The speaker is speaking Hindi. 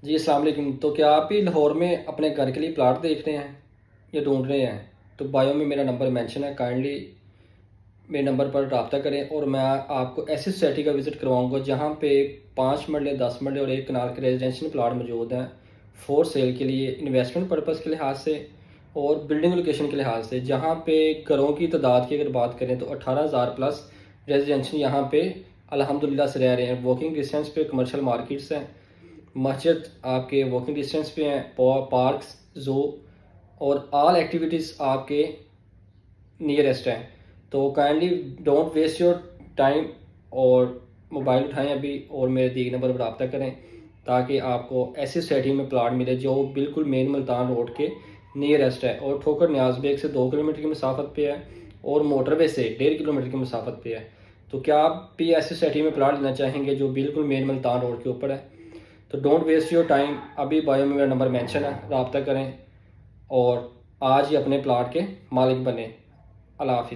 जी अस्सलाम वालेकुम। तो क्या आप भी लाहौर में अपने घर के लिए प्लाट देख रहे हैं या ढूंढ रहे हैं? तो बायो में मेरा नंबर मेंशन है, काइंडली मेरे नंबर पर रब्ता करें और मैं आपको ऐसी सोसाइटी का विज़िट करवाऊंगा जहां पे 5 मरले 10 मरले और 1 कनाल के रेजिडेंशियल प्लाट मौजूद हैं फॉर सेल के लिए, इन्वेस्टमेंट पर्पज़ के लिहाज से और बिल्डिंग लोकेशन के लिहाज से। जहां पे घरों की तादाद की अगर बात करें तो 18,000 प्लस रेजिडेंशियल यहाँ पे अल्हम्दुलिल्लाह से रह रहे हैं। वॉकिंग डिस्टेंस पे कमर्शियल मार्केट्स हैं, मस्जिद आपके वॉकिंग डिस्टेंस पे हैं, पार्क्स, ज़ू और ऑल एक्टिविटीज़ आपके नियरेस्ट हैं। तो kindly don't waste your time और मोबाइल उठाएं अभी और मेरे दी नंबर पर रब्ता करें ताकि आपको ऐसी सोसाइटी में प्लाट मिले जो बिल्कुल मेन मुल्तान रोड के नियरेस्ट है और ठोकर न्याज बेग से 2 किलोमीटर की मसाफत पे है और मोटरवे से 1.5 किलोमीटर की मसाफत पे है। तो क्या आप भी ऐसी सोसाइटी में प्लाट लेना चाहेंगे जो बिल्कुल मेन मुल्तान रोड के ऊपर है? तो डोंट वेस्ट योर टाइम, अभी बायो में मेरा नंबर मेंशन है, रब्ता करें और आज ही अपने प्लाट के मालिक बने। अल्लाह हाफिज़।